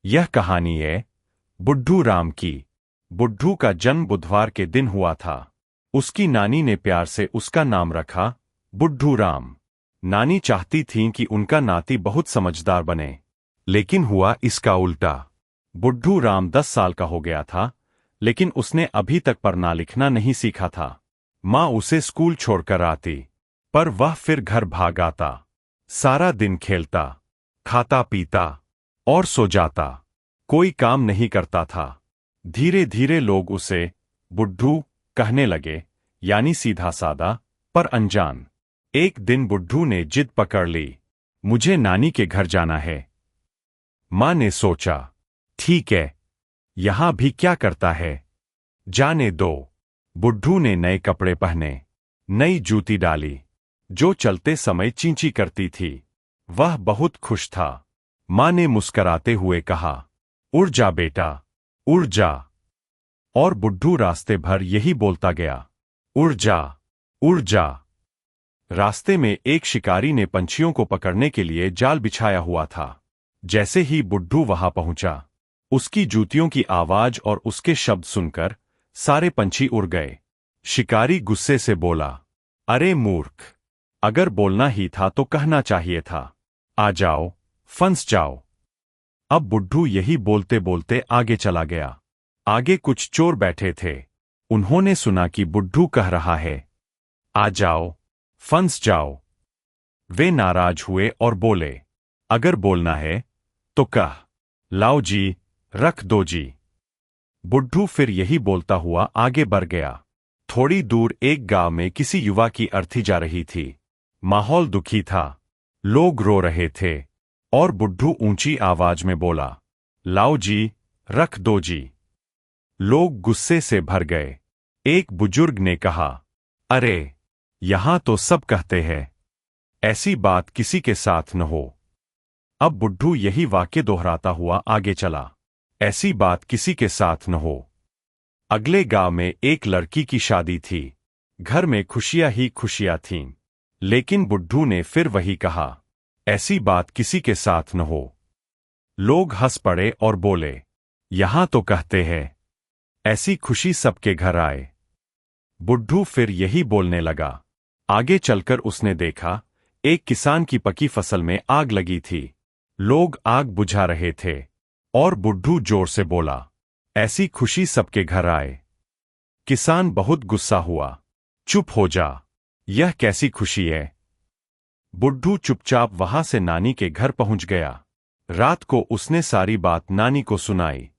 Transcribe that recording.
यह कहानी है बुड्ढू राम की। बुड्ढू का जन्म बुधवार के दिन हुआ था। उसकी नानी ने प्यार से उसका नाम रखा बुड्ढू राम। नानी चाहती थीं कि उनका नाती बहुत समझदार बने, लेकिन हुआ इसका उल्टा। बुड्ढू राम 10 साल का हो गया था, लेकिन उसने अभी तक पढ़ना लिखना नहीं सीखा था। माँ उसे स्कूल छोड़कर आती, पर वह फिर घर भाग आता। सारा दिन खेलता, खाता पीता और सो जाता। कोई काम नहीं करता था। धीरे धीरे लोग उसे बुड्ढू कहने लगे, यानी सीधा सादा पर अनजान। एक दिन बुड्ढू ने जिद पकड़ ली, मुझे नानी के घर जाना है। माँ ने सोचा, ठीक है, यहां भी क्या करता है, जाने दो। बुड्ढू ने नए कपड़े पहने, नई जूती डाली, जो चलते समय चींची करती थी। वह बहुत खुश था। माँ ने मुस्कराते हुए कहा, उड़ जा बेटा, उड़ जा। और बुड्ढू रास्ते भर यही बोलता गया, उड़ जा, उड़ जा। रास्ते में एक शिकारी ने पंछियों को पकड़ने के लिए जाल बिछाया हुआ था। जैसे ही बुड्ढू वहां पहुंचा, उसकी जूतियों की आवाज और उसके शब्द सुनकर सारे पंछी उड़ गए। शिकारी गुस्से से बोला, अरे मूर्ख, अगर बोलना ही था तो कहना चाहिए था, आ जाओ, फंस जाओ। अब बुड्ढू यही बोलते बोलते आगे चला गया। आगे कुछ चोर बैठे थे। उन्होंने सुना कि बुड्ढू कह रहा है, आ जाओ, फंस जाओ। वे नाराज हुए और बोले, अगर बोलना है तो कह, लाओ जी, रख दो जी। बुड्ढू फिर यही बोलता हुआ आगे बढ़ गया। थोड़ी दूर एक गांव में किसी युवा की अर्थी जा रही थी। माहौल दुखी था, लोग रो रहे थे, और बुड्ढू ऊंची आवाज में बोला, लाओ जी, रख दो जी। लोग गुस्से से भर गए। एक बुजुर्ग ने कहा, अरे, यहां तो सब कहते हैं, ऐसी बात किसी के साथ न हो। अब बुड्ढू यही वाक्य दोहराता हुआ आगे चला, ऐसी बात किसी के साथ न हो। अगले गांव में एक लड़की की शादी थी। घर में खुशियां ही खुशियां थीं। लेकिन बुड्ढू ने फिर वही कहा, ऐसी बात किसी के साथ न हो। लोग हंस पड़े और बोले, यहां तो कहते हैं, ऐसी खुशी सबके घर आए। बुड्ढू फिर यही बोलने लगा। आगे चलकर उसने देखा, एक किसान की पकी फसल में आग लगी थी। लोग आग बुझा रहे थे, और बुड्ढू जोर से बोला, ऐसी खुशी सबके घर आए। किसान बहुत गुस्सा हुआ, चुप हो जा, यह कैसी खुशी है। बुड्ढू चुपचाप वहां से नानी के घर पहुंच गया। रात को उसने सारी बात नानी को सुनाई।